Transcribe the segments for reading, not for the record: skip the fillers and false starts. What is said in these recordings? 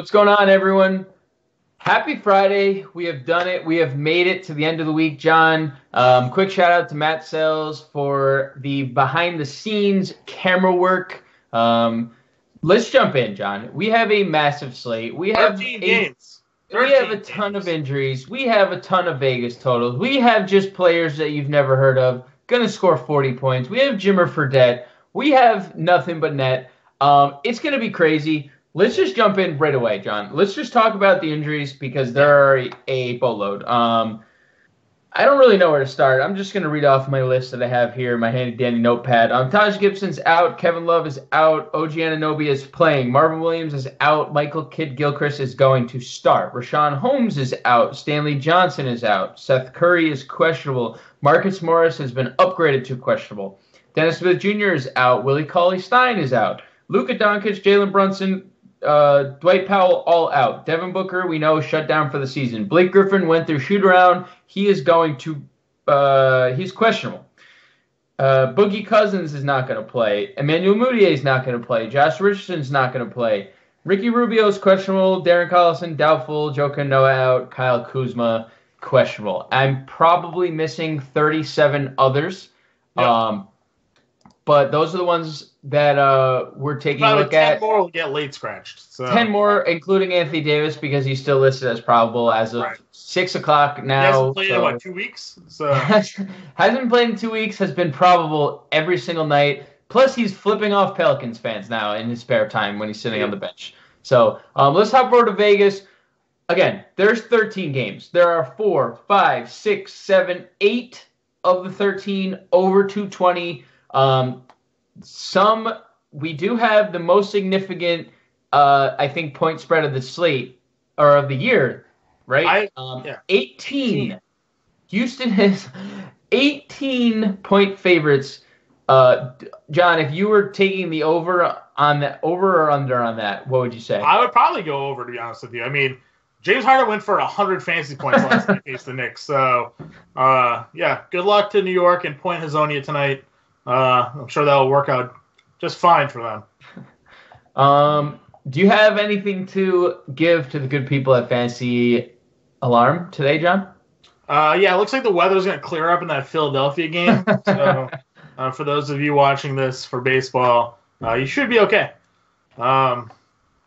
What's going on, everyone? Happy Friday. We have done it. We have made it to the end of the week, John. Quick shout out to Matt Sells for the behind the scenes camera work. Let's jump in, John. We have a massive slate. 13 games. We have a ton of injuries. We have a ton of Vegas totals. We have just players that you've never heard of going to score 40 points. We have Jimmer Fredette. We have nothing but net. It's going to be crazy. Let's just jump in right away, John. Let's just talk about the injuries because there are a boatload. I don't really know where to start. I'm just going to read off my list that I have here, my handy-dandy notepad. Taj Gibson's out. Kevin Love is out. OG Anunoby is playing. Marvin Williams is out. Michael Kidd-Gilchrist is going to start. Rashawn Holmes is out. Stanley Johnson is out. Seth Curry is questionable. Marcus Morris has been upgraded to questionable. Dennis Smith Jr. is out. Willie Cauley-Stein is out. Luka Doncic, Jalen Brunson, Dwight Powell all out. Devin Booker, we know, shut down for the season. Blake Griffin went through shoot around. He is going to he's questionable. Boogie Cousins is not going to play. Emmanuel Mudiay is not going to play. Josh Richardson's not going to play. Ricky Rubio is questionable. Darren Collison doubtful. Joker Noah out. Kyle Kuzma questionable. I'm probably missing 37 others. Yep. But those are the ones that we're taking a look at. 10 more will get late scratched. So. 10 more, including Anthony Davis, because he's still listed as probable as of 6 o'clock now. He hasn't played in, what, 2 weeks? So. Hasn't played in 2 weeks, has been probable every single night. Plus, he's flipping off Pelicans fans now in his spare time when he's sitting on the bench. So let's hop over to Vegas. Again, there's 13 games. There are 4, 5, 6, 7, 8 of the 13 over 220. We do have the most significant, I think, point spread of the slate or of the year, right? 18. Houston is 18-point favorites. John, if you were taking the over or under on that, what would you say? I would probably go over, to be honest with you. I mean, James Harden went for 100 fantasy points last night against the Knicks. So, good luck to New York and Point Hazonia tonight. I'm sure that'll work out just fine for them. Do you have anything to give to the good people at Fantasy Alarm today, John? It looks like the weather's going to clear up in that Philadelphia game. So, for those of you watching this for baseball, you should be okay. But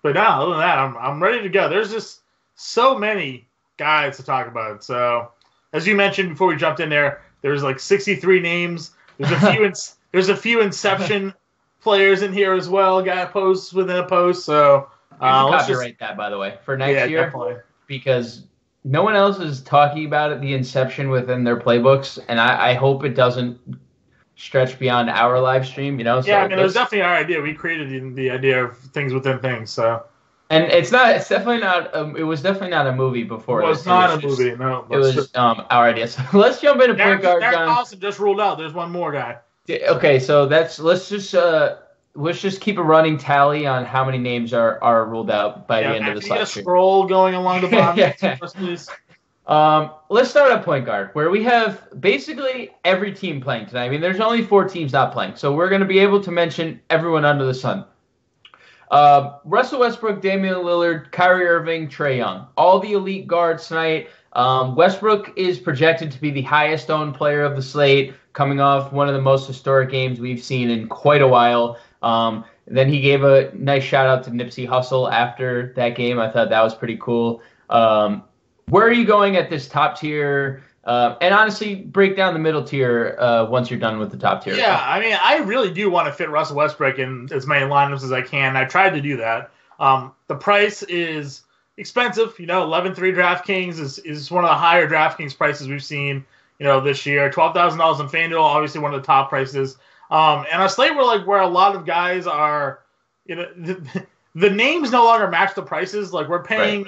now, other than that, I'm ready to go. There's just so many guys to talk about. So, as you mentioned before we jumped in there, there's like 63 names. There's a few Inception players in here as well. Got posts within a post. So let's copyright that, by the way, for next year, definitely. Because no one else is talking about it, the Inception within their playbooks, and I hope it doesn't stretch beyond our live stream. You know? So it was definitely our idea. We created the idea of things within things. So. And it was definitely not a movie before. It was not a movie. No, it was our idea. So let's jump into point guard. Darren Collison just ruled out. There's one more guy. Okay, so let's just keep a running tally on how many names are ruled out by the end of the slide. Can you get a scroll going along the bottom, please? Let's start at point guard, where we have basically every team playing tonight. I mean, there's only 4 teams not playing, so we're going to be able to mention everyone under the sun. Russell Westbrook, Damian Lillard, Kyrie Irving, Trae Young. All the elite guards tonight. Westbrook is projected to be the highest owned player of the slate, coming off one of the most historic games we've seen in quite a while. Then he gave a nice shout out to Nipsey Hussle after that game. I thought that was pretty cool. Where are you going at this top tier? And honestly, break down the middle tier once you're done with the top tier. Yeah, I mean, I really do want to fit Russell Westbrook in as many lineups as I can. I tried to do that. The price is expensive. 11.3 DraftKings is one of the higher DraftKings prices we've seen, this year. $12,000 on FanDuel, obviously one of the top prices. And our slate where a lot of guys are, the names no longer match the prices. Like we're paying,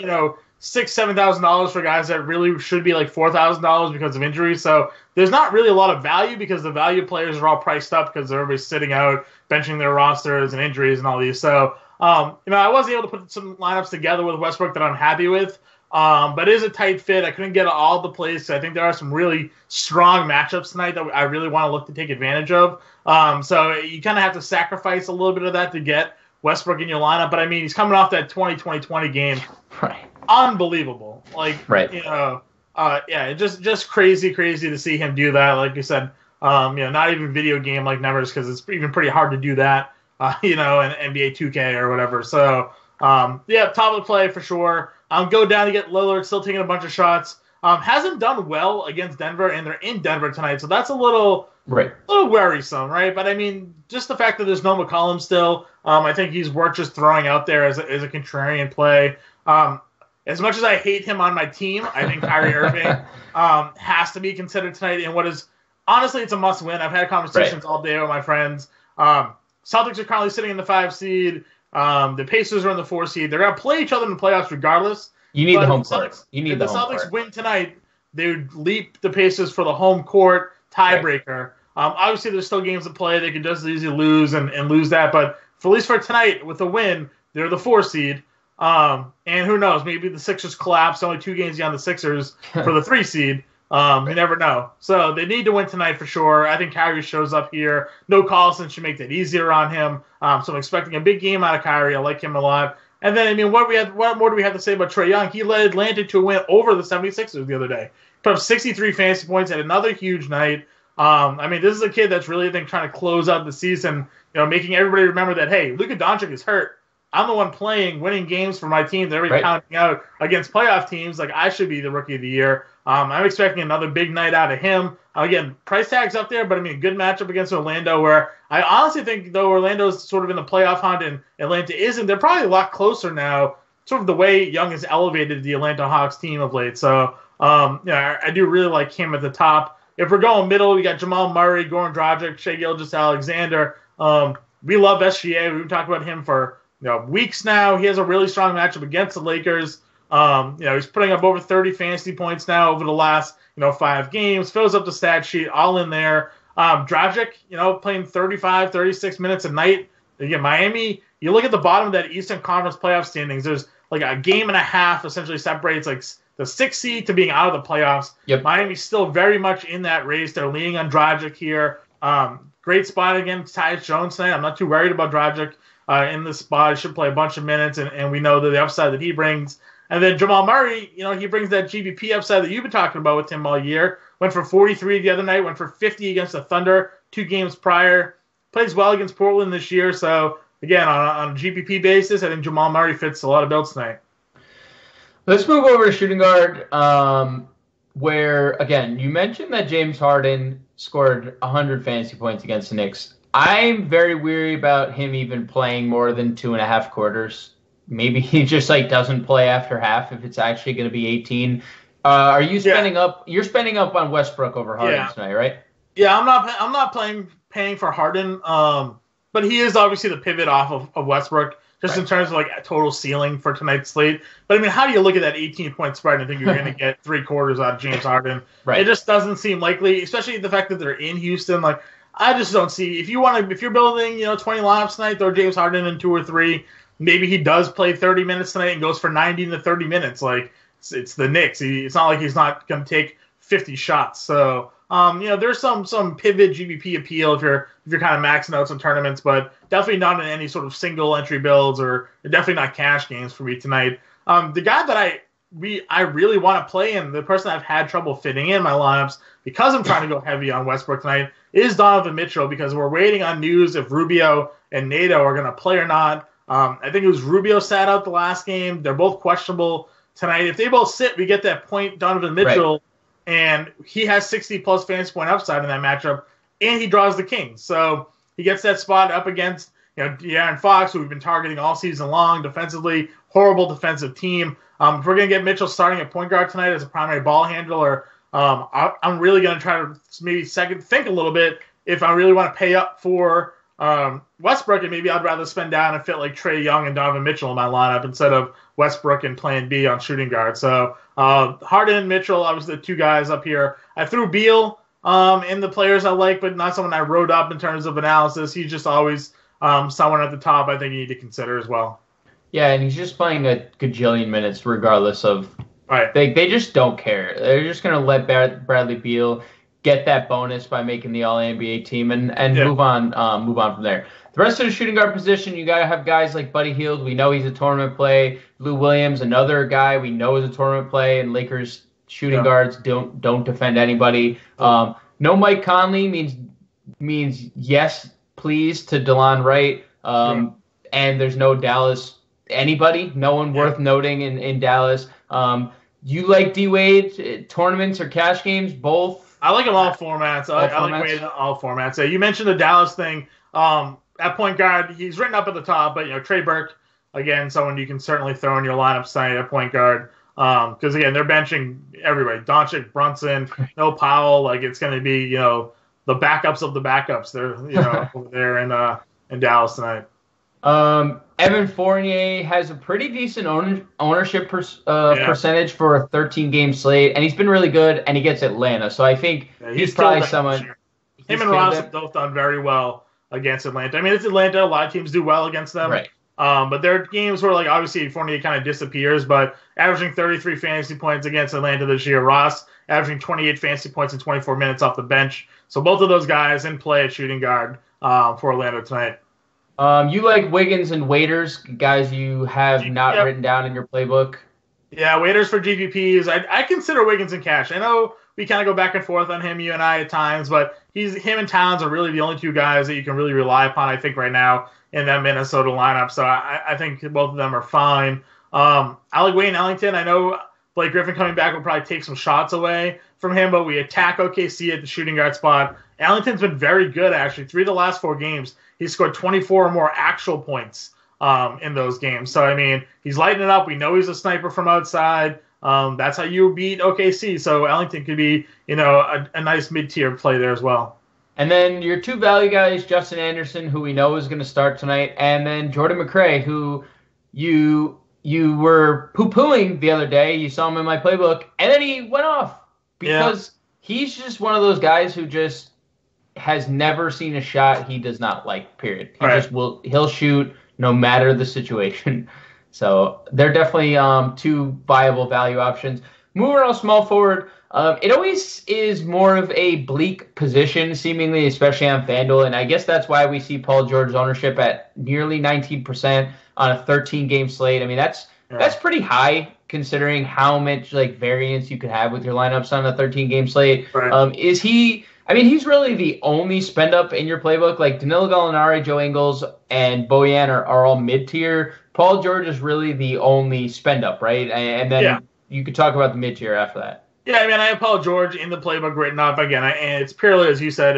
$6,000-$7,000 for guys that really should be like $4,000 because of injuries. So there's not really a lot of value because the value players are all priced up because everybody's sitting out, benching their rosters and injuries and all these. So, I wasn't able to put some lineups together with Westbrook that I'm happy with. But it is a tight fit. I couldn't get all the plays. I think there are some really strong matchups tonight that I really want to look to take advantage of. So you kind of have to sacrifice a little bit of that to get Westbrook in your lineup. But I mean, he's coming off that 2020 game. Right. Unbelievable. Like, Right. yeah, just crazy to see him do that. Like you said, not even video game like numbers because it's even pretty hard to do that, in NBA 2K or whatever. So, yeah, top of the play for sure. Go down to get Lillard, still taking a bunch of shots. Hasn't done well against Denver, and they're in Denver tonight, so that's a little worrisome, right? But I mean, just the fact that there's no McCollum still, I think he's worth just throwing out there as a contrarian play. As much as I hate him on my team, I think Kyrie Irving has to be considered tonight in what is honestly it's a must win. I've had conversations all day with my friends. Celtics are currently sitting in the 5 seed. The Pacers are in the 4 seed. They're gonna play each other in the playoffs regardless. You need the home court. If the Celtics win tonight, they would leap the Pacers for the home court tiebreaker. Right. Obviously, there's still games to play. They could just as easily lose and lose that. But at least for tonight, with a win, they're the 4 seed. And who knows? Maybe the Sixers collapse. Only 2 games beyond the Sixers for the 3 seed. You never know. So they need to win tonight for sure. I think Kyrie shows up here. No Collison should make that easier on him. So I'm expecting a big game out of Kyrie. I like him a lot. And then, I mean, what more do we have to say about Trae Young? He led Atlanta to a win over the 76ers the other day. Put up 63 fantasy points, had another huge night. I mean, this is a kid that's really, I think, trying to close out the season, making everybody remember that, hey, Luka Doncic is hurt. I'm the one playing, winning games for my team. They're already counting out against playoff teams. Like, I should be the rookie of the year. I'm expecting another big night out of him. Again, price tag's up there, but I mean, a good matchup against Orlando where I honestly think, though Orlando's sort of in the playoff hunt and Atlanta isn't, they're probably a lot closer now, sort of the way Young has elevated the Atlanta Hawks team of late. So, I do really like him at the top. If we're going middle, we got Jamal Murray, Goran Dragic, Shai Gilgeous-Alexander. We love SGA. We've been talking about him for weeks now. He has a really strong matchup against the Lakers. He's putting up over 30 fantasy points now over the last 5 games. Fills up the stat sheet, all in there. Dragic, playing 35, 36 minutes a night. Again, Miami, you look at the bottom of that Eastern Conference playoff standings, there's like a game and a half essentially separates like the 6th seed to being out of the playoffs. Yep. Miami's still very much in that race. They're leaning on Dragic here. Great spot against Tyus Jones tonight. I'm not too worried about Dragic in this spot. He should play a bunch of minutes, and we know the upside that he brings. And then Jamal Murray, he brings that GBP upside that you've been talking about with him all year. Went for 43 the other night, went for 50 against the Thunder 2 games prior. Plays well against Portland this year. So, again, on a GBP basis, I think Jamal Murray fits a lot of builds tonight. Let's move over to shooting guard, where, again, you mentioned that James Harden scored 100 fantasy points against the Knicks. I'm very weary about him even playing more than 2.5 quarters. Maybe he just doesn't play after half if it's actually going to be 18. Are you spending up? You're spending up on Westbrook over Harden tonight, right? Yeah, I'm not paying for Harden. But he is obviously the pivot off of Westbrook, just in terms of a total ceiling for tonight's slate. But I mean, how do you look at that 18-point spread and think you're going to get 3 quarters out of James Harden? Right. It just doesn't seem likely, especially the fact that they're in Houston. I just don't see if you're building 20 lineups tonight, throw James Harden in 2 or 3. Maybe he does play 30 minutes tonight and goes for 90 to 30 minutes. It's the Knicks. It's not like he's not going to take 50 shots. So, there's some pivot GBP appeal if you're kind of maxing out some tournaments, but definitely not in any sort of single entry builds or definitely not cash games for me tonight. The guy that I really want to play and the person I've had trouble fitting in my lineups because I'm trying to go heavy on Westbrook tonight is Donovan Mitchell because we're waiting on news if Rubio and Nato are going to play or not. I think it was Rubio sat out the last game. They're both questionable tonight. If they both sit, we get that point Donovan Mitchell, and he has 60-plus fantasy point upside in that matchup, and he draws the Kings. So he gets that spot up against De'Aaron Fox, who we've been targeting all season long defensively, horrible defensive team. If we're going to get Mitchell starting at point guard tonight as a primary ball handler, I'm really going to try to maybe think a little bit if I really want to pay up for Westbrook, and maybe I'd rather spend down and fit Trae Young and Donovan Mitchell in my lineup instead of Westbrook and plan B on shooting guard. So Harden and Mitchell, obviously the 2 guys up here. I threw Beal in the players I like, but not someone I wrote up in terms of analysis. He's just always someone at the top I think you need to consider as well. Yeah, and he's just playing a gajillion minutes regardless of. Right. They just don't care. They're just going to let Bradley Beal get that bonus by making the All NBA team and Yeah. move on from there. The rest of the shooting guard position, you gotta have guys like Buddy Hield. We know he's a tournament play. Lou Williams, another guy we know is a tournament play. And Lakers shooting Yeah. guards don't defend anybody. No Mike Conley means yes, please to DeLon Wright. And there's no Dallas anybody, no one worth noting in Dallas. You like D Wade tournaments or cash games? Both. I like them all formats. I like Wade in all formats. You mentioned the Dallas thing. At point guard, he's written up at the top, but Trey Burke, again, someone you can certainly throw in your lineup tonight at point guard. Because again, they're benching everybody. Doncic, Brunson, no Powell. Like it's going to be the backups of the backups. They're over there in Dallas tonight. Evan Fournier has a pretty decent ownership percentage for a 13-game slate, and he's been really good, and he gets Atlanta. So I think he's probably someone. Him and Ross have both done very well against Atlanta. I mean, it's Atlanta. A lot of teams do well against them. Right. But there are games where, like, obviously Fournier kind of disappears, but averaging 33 fantasy points against Atlanta this year. Ross averaging 28 fantasy points in 24 minutes off the bench. So both of those guys in play at shooting guard for Orlando tonight. You like Wiggins and Waiters, guys you have not written down in your playbook? Yeah, Waiters for GPPs. I consider Wiggins in cash. I know we kind of go back and forth on him, you and I, at times, but him and Towns are really the only two guys that you can really rely upon, I think, right now in that Minnesota lineup. So I think both of them are fine. I like Wayne Ellington. I know Blake Griffin coming back will probably take some shots away from him, but we attack OKC at the shooting guard spot. Ellington's been very good, actually. 3 of the last 4 games, he's scored 24 or more actual points in those games. So, I mean, he's lighting it up. We know he's a sniper from outside. That's how you beat OKC. So Ellington could be, a nice mid-tier play there as well. And then your 2 value guys, Justin Anderson, who we know is going to start tonight, and then Jordan McRae, who you were poo-pooing the other day. You saw him in my playbook, and then he went off because he's just one of those guys who just has never seen a shot he does not like, period. He'll shoot no matter the situation. So they're definitely 2 viable value options. Moving on small forward, it always is more of a bleak position, seemingly, especially on FanDuel, and I guess that's why we see Paul George's ownership at nearly 19% on a 13-game slate. I mean, that's pretty high considering how much variance you could have with your lineups on a 13-game slate. Right. Is he? I mean, he's really the only spend up in your playbook. Like Danilo Gallinari, Joe Ingles, and Bojan are all mid-tier. Paul George is really the only spend up, right? And then you could talk about the mid-tier after that. Yeah, I mean, I have Paul George in the playbook written up again, and it's purely, as you said,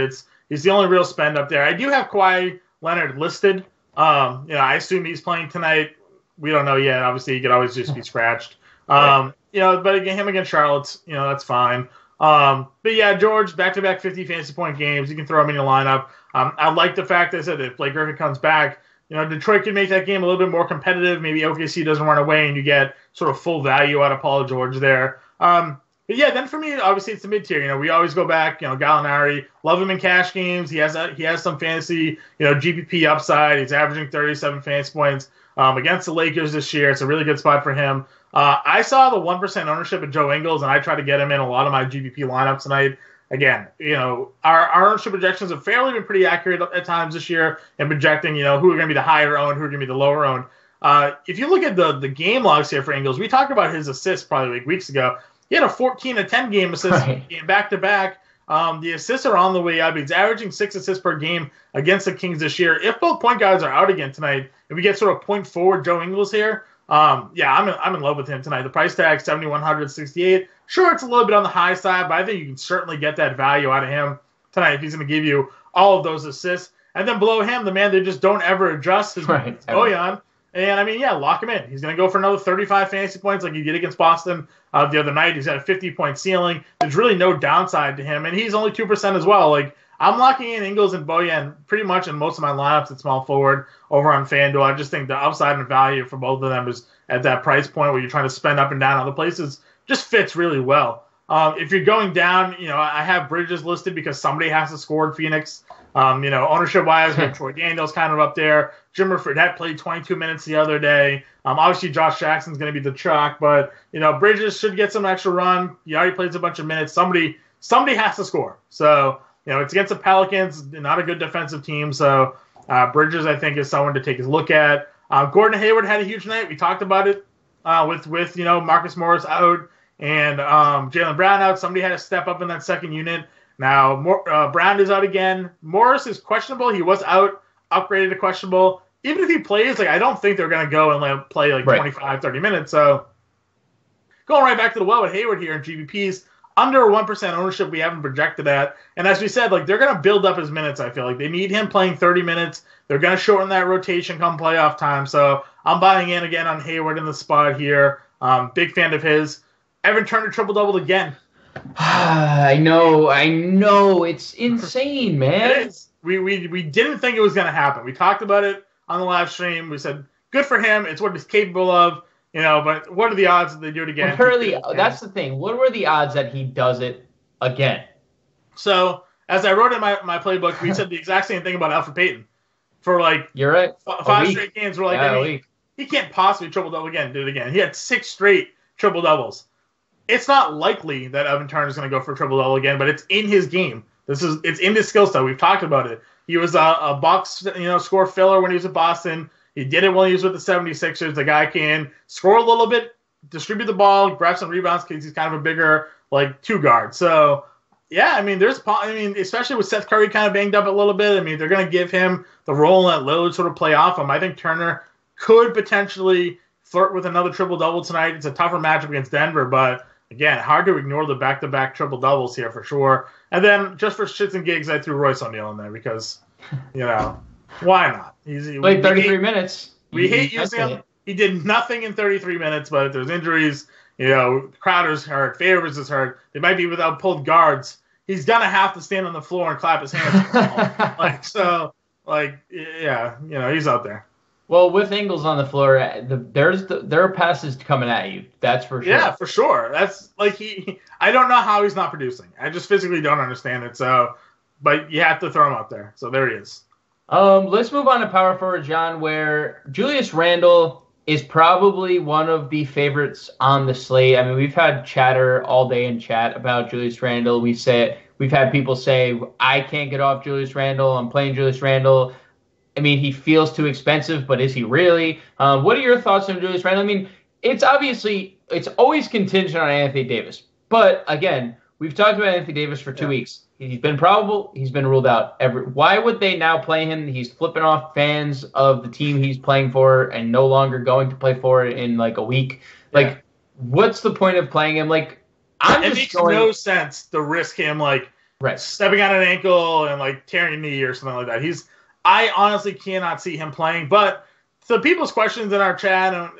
he's the only real spend up there. I do have Kawhi Leonard listed. I assume he's playing tonight. We don't know yet. Obviously, he could always just be scratched. But again, him against Charlotte, that's fine. But yeah, George, back-to-back 50 fantasy point games. You can throw him in your lineup. I like the fact that I said if Blake Griffin comes back, Detroit can make that game a little bit more competitive. Maybe OKC doesn't run away and you get sort of full value out of Paul George there. But yeah, then for me, obviously it's the mid-tier. We always go back, Gallinari, love him in cash games. He has some fantasy, GPP upside. He's averaging 37 fantasy points against the Lakers this year. It's a really good spot for him. I saw the 1% ownership of Joe Ingles, and I tried to get him in a lot of my GPP lineups tonight. Again, our ownership projections have fairly been pretty accurate at times this year in projecting, who are going to be the higher owned, who are going to be the lower owned. If you look at the game logs here for Ingles, we talked about his assists probably weeks ago. He had a 14-10 game assist game back-to-back. The assists are on the way up. He's averaging 6 assists per game against the Kings this year. If both point guards are out again tonight, and we get sort of point forward Joe Ingles here, I'm in love with him tonight. The price tag $7,168. Sure, it's a little bit on the high side, but I think you can certainly get that value out of him tonight if he's going to give you all of those assists. And then below him, the man they just don't ever adjust is Bojan. And lock him in. He's going to go for another 35 fantasy points like he did against Boston the other night. He's got a 50-point ceiling. There's really no downside to him, and he's only 2% as well. I'm locking in Ingles and Bojan pretty much in most of my lineups at small forward over on FanDuel. I just think the upside and value for both of them is at that price point where you're trying to spend up and down other places just fits really well. If you're going down, I have Bridges listed because somebody has to score in Phoenix. Ownership-wise, we have Troy Daniels kind of up there. Jimmer Fredette played 22 minutes the other day. Obviously, Josh Jackson's going to be the chalk, but, Bridges should get some extra run. He already plays a bunch of minutes. Somebody somebody has to score. So, it's against the Pelicans, not a good defensive team. So, Bridges, I think, is someone to take a look at. Gordon Hayward had a huge night. We talked about it with Marcus Morris out and Jaylen Brown out. Somebody had to step up in that second unit. Now, Brown is out again. Morris is questionable. He was out, upgraded to questionable. Even if he plays, I don't think they're going to go and play 25, 30 minutes. So, going right back to the well with Hayward here in GBPs, under 1% ownership we haven't projected at. And as we said, they're going to build up his minutes, I feel like. They need him playing 30 minutes. They're going to shorten that rotation come playoff time. So I'm buying in again on Hayward in the spot here. Big fan of his. Evan Turner triple-doubled again. I know. It's insane, man. It is. We didn't think it was going to happen. We talked about it on the live stream. We said, good for him. It's what he's capable of. But what are the odds that they do it again? That's the thing. What were the odds that he does it again? So, as I wrote in my playbook, we said the exact same thing about Alfred Payton. For you're right. 5 straight games, we're he can't possibly triple-double again, do it again. He had 6 straight triple-doubles. It's not likely that Evan Turner is going to go for a triple-double again, but it's in his game. It's in his skill set. We've talked about it. He was a box score filler when he was at Boston. He did it when he was with the 76ers. The guy can score a little bit, distribute the ball, grab some rebounds because he's kind of a bigger, 2-guard. So, yeah, especially with Seth Curry kind of banged up a little bit, they're going to give him the role and let Lillard sort of play off him. I think Turner could potentially flirt with another triple-double tonight. It's a tougher matchup against Denver, but, again, hard to ignore the back-to-back triple-doubles here for sure. And then, just for shits and gigs, I threw Royce O'Neal in there because, why not? Played 33 minutes. We hate using him. He did nothing in 33 minutes, but if there's injuries, Crowder's hurt, Favors is hurt, they might be without pulled guards. He's going to have to stand on the floor and clap his hands. He's out there. Well, with Ingles on the floor, there are passes coming at you. That's for sure. Yeah, for sure. That's I don't know how he's not producing. I just physically don't understand it. So, but you have to throw him out there. So there he is. Let's move on to power forward, John, where Julius Randle is probably one of the favorites on the slate. We've had chatter all day in chat about Julius Randle. We've had people say, I can't get off Julius Randle. I'm playing Julius Randle. He feels too expensive, but is he really? What are your thoughts on Julius Randle? It's always contingent on Anthony Davis. But, again, we've talked about Anthony Davis for 2 weeks. He's been probable. He's been ruled out. Why would they now play him? He's flipping off fans of the team he's playing for and no longer going to play for it in a week. What's the point of playing him? It makes no sense to risk him stepping on an ankle and tearing a knee or something like that. I honestly cannot see him playing. But to people's questions in our chat,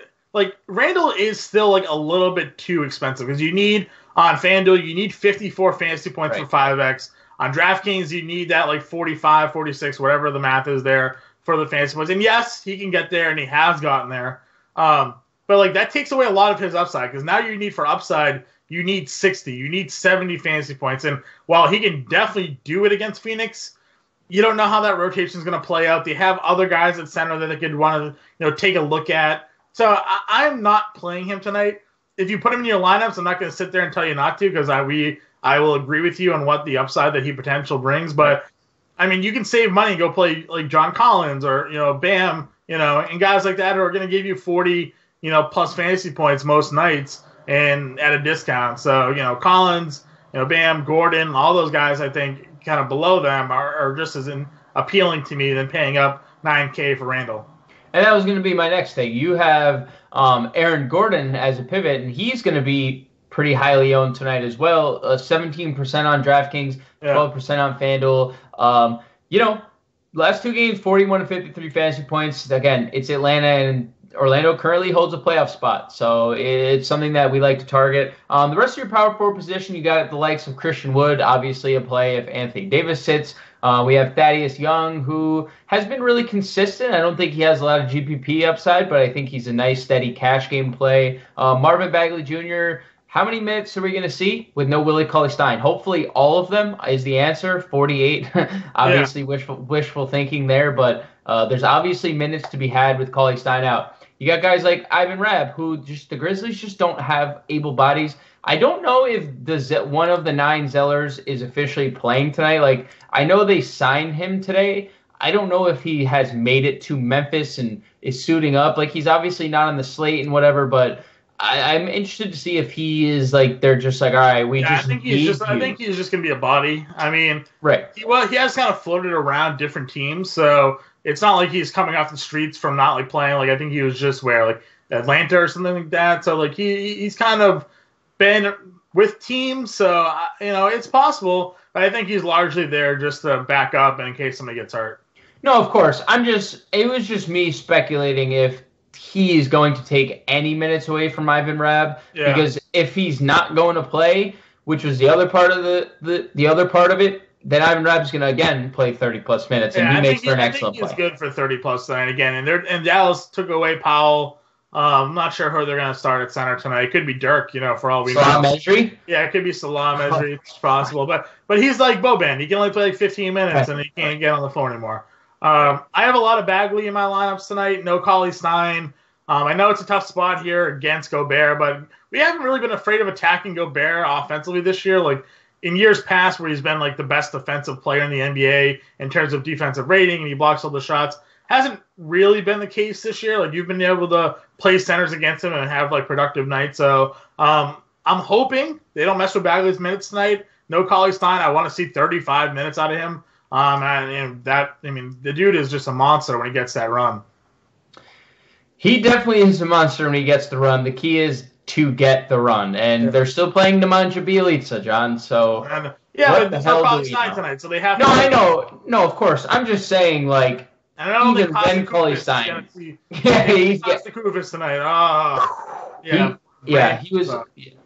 Randall is still a little bit too expensive because you need. On FanDuel, you need 54 fantasy points for 5X. On DraftKings, you need that 45, 46, whatever the math is there for the fantasy points. And yes, he can get there, and he has gotten there. But that takes away a lot of his upside because now for upside, you need 60, you need 70 fantasy points. And while he can definitely do it against Phoenix, you don't know how that rotation is going to play out. They have other guys at center that they could want to take a look at. So I'm not playing him tonight. If you put him in your lineups, I'm not going to sit there and tell you not to because I will agree with you on what the upside that he potential brings. But you can save money and go play John Collins or Bam, and guys like that who are going to give you 40 plus fantasy points most nights and at a discount. So Collins, Bam, Gordon, all those guys I think kind of below them are just as appealing to me than paying up $9K for Randall. And that was going to be my next thing. You have Aaron Gordon as a pivot, and he's going to be pretty highly owned tonight as well. 17% on DraftKings, 12% on FanDuel. Last 2 games, 41 to 53 fantasy points. Again, it's Atlanta, and Orlando currently holds a playoff spot, so it's something that we like to target. The rest of your power forward position, you got the likes of Christian Wood, obviously a play if Anthony Davis sits. We have Thaddeus Young, who has been really consistent. I don't think he has a lot of GPP upside, but I think he's a nice, steady cash game play. Marvin Bagley Jr., how many minutes are we going to see with no Willie Cauley-Stein? Hopefully all of them is the answer, 48. Obviously wishful thinking there, but there's obviously minutes to be had with Cauley-Stein out. You got guys like Ivan Rabb, who the Grizzlies just don't have able bodies. I don't know if one of the 9 Zellers is officially playing tonight. Like, I know they signed him today. I don't know if he has made it to Memphis and is suiting up. Like, he's obviously not on the slate and whatever, but I'm interested to see if he is like, they're just like, all right, we Yeah, just need you. I think he's just gonna be a body. I mean, Right. he has kind of floated around different teams, so it's not like he's coming off the streets from not like playing. Like I think he was just where like Atlanta or something like that. So like he's kind of been with teams, so it's possible. But I think he's largely there just to back up and in case somebody gets hurt. No, of course. It was just me speculating if he is going to take any minutes away from Ivan Rabb. Yeah. Because if he's not going to play, which was the other part of the other part of it, then Ivan Rabb's going to again play 30 plus minutes, and he makes for an excellent play. I think he's good for 30 plus tonight again. And Dallas took away Powell. I'm not sure who they're going to start at center tonight. It could be Dirk, for all we know. Salam Esri? Yeah, it could be Salam Esri. It's possible. But he's like Boban. He can only play like 15 minutes, and he can't get on the floor anymore. I have a lot of Bagley in my lineups tonight. No Cauley-Stein. I know it's a tough spot here against Gobert, but we haven't really been afraid of attacking Gobert offensively this year. Like in years past where he's been like the best defensive player in the NBA in terms of defensive rating and he blocks all the shots, hasn't really been the case this year. Like you've been able to play centers against him and have like productive nights. So I'm hoping they don't mess with Bagley's minutes tonight. No Cauley-Stein. I want to see 35 minutes out of him. The dude is just a monster when he gets that run. He definitely is a monster when he gets the run. The key is to get the run, and they're still playing Nemanja Bjelica, John. So but there's no Cauley-Stein tonight, so they have. I know. No, of course. I'm just saying, like, even when Cauley-Stein, he's the Kuvas tonight. He was.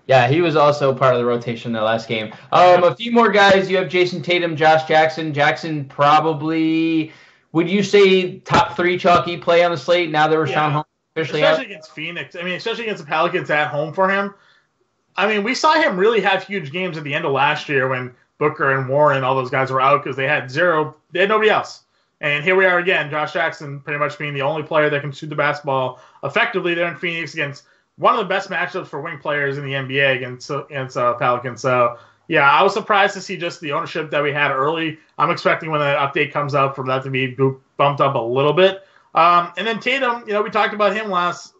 Yeah, he was also part of the rotation in the last game. A few more guys. You have Jason Tatum, Josh Jackson. Jackson probably, would you say, top 3 chalky play on the slate now that Rashawn Holmes officially especially against Phoenix. I mean, especially against the Pelicans at home for him. I mean, we saw him really have huge games at the end of last year when Booker and Warren, all those guys were out because they had nobody else. And here we are again, Josh Jackson pretty much being the only player that can shoot the basketball effectively there in Phoenix against one of the best matchups for wing players in the NBA against Pelicans. So, yeah, I was surprised to see just the ownership that we had early. I'm expecting when the update comes out for that to be bumped up a little bit. And then Tatum, we talked about him last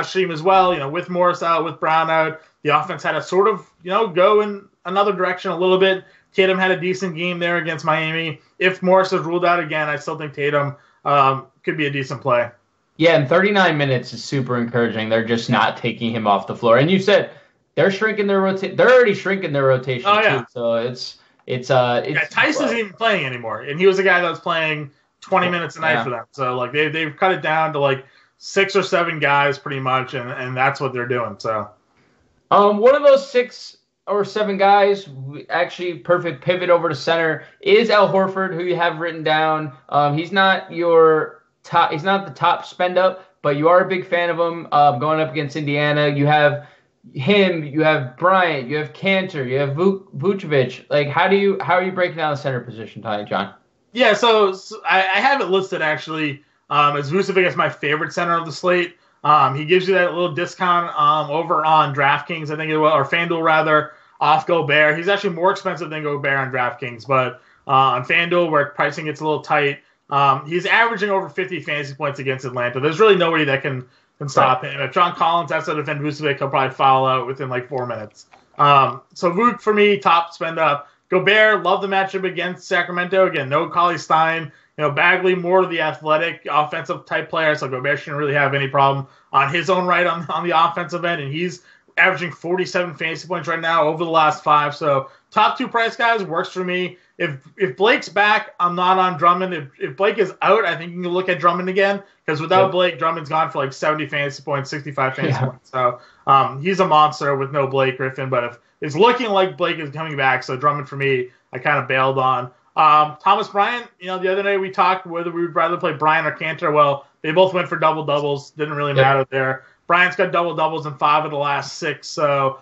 stream as well. With Morris out, with Brown out, the offense had to sort of, go in another direction a little bit. Tatum had a decent game there against Miami. If Morris is ruled out again, I still think Tatum could be a decent play. Yeah, and 39 minutes is super encouraging. They're just not taking him off the floor. And you said they're shrinking their rotation. They're already shrinking their rotation too. So it's Tice isn't even playing anymore, and he was a guy that was playing 20 minutes a night for them. So like they've cut it down to like 6 or 7 guys pretty much, and that's what they're doing. So one of those 6 or 7 guys, actually perfect pivot over to center, is Al Horford, who you have written down. He's not he's not the top spend up, but you are a big fan of him going up against Indiana. You have him, you have Bryant, you have Cantor, you have Vucevic. Like, how are you breaking down the center position tonight, John? Yeah, so I have it listed actually as Vucevic as my favorite center of the slate. He gives you that little discount over on DraftKings, I think it was, or FanDuel rather, off Gobert. He's actually more expensive than Gobert on DraftKings, but on FanDuel where pricing gets a little tight, he's averaging over 50 fantasy points against Atlanta. There's really nobody that can stop him. If John Collins has to defend Vucevic, he'll probably foul out within like 4 minutes. So Vuk for me, top spend up. Gobert, love the matchup against Sacramento. Again, no Cauley-Stein. Bagley, more of the athletic, offensive type player, so Gobert shouldn't really have any problem on his own right on the offensive end, and he's averaging 47 fantasy points right now over the last 5. So top 2 price guys works for me. If Blake's back, I'm not on Drummond. If Blake is out, I think you can look at Drummond again, because without Blake, Drummond's gone for like 70 fantasy points, 65 fantasy points. So he's a monster with no Blake Griffin, but if it's looking like Blake is coming back, so Drummond for me, I kind of bailed on. Thomas Bryant, the other day we talked whether we would rather play Bryant or Cantor. Well, they both went for double-doubles. Didn't really matter there. Bryant's got double-doubles in 5 of the last 6, so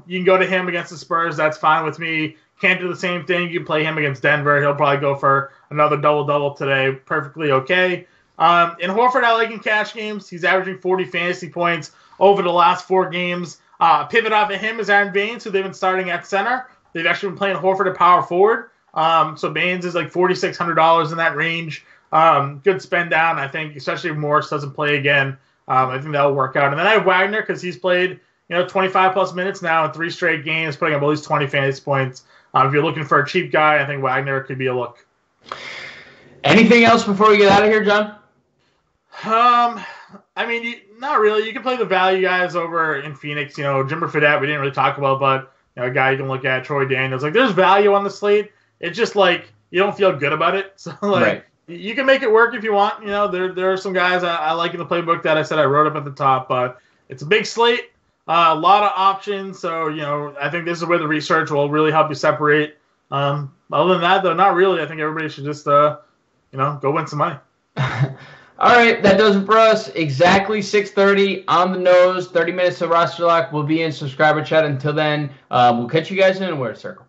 you can go to him against the Spurs. That's fine with me. Cantor the same thing. You can play him against Denver. He'll probably go for another double-double today. Perfectly okay. In Horford, I like in cash games. He's averaging 40 fantasy points over the last 4 games. Pivot off of him is Aaron Baines, who they've been starting at center. They've actually been playing Horford at power forward. So Baines is like $4,600 in that range. Good spend down, I think, especially if Morris doesn't play again. I think that'll work out. And then I have Wagner because he's played 25 plus minutes now in 3 straight games, putting up at least 20 fantasy points. If you're looking for a cheap guy, I think Wagner could be a look. Anything else before we get out of here, John? I mean, not really. You can play the value guys over in Phoenix. Jimmer Fredette, we didn't really talk about, but a guy you can look at, Troy Daniels. Like, there's value on the slate. It's just like you don't feel good about it. So Right. You can make it work if you want. There are some guys I like in the playbook that I said I wrote up at the top, but it's a big slate, a lot of options. So I think this is where the research will really help you separate. Other than that, though, not really. I think everybody should just go win some money. All right, that does it for us. Exactly 6:30 on the nose. 30 minutes of roster lock. We'll be in subscriber chat. Until then, we'll catch you guys in a Word Circle.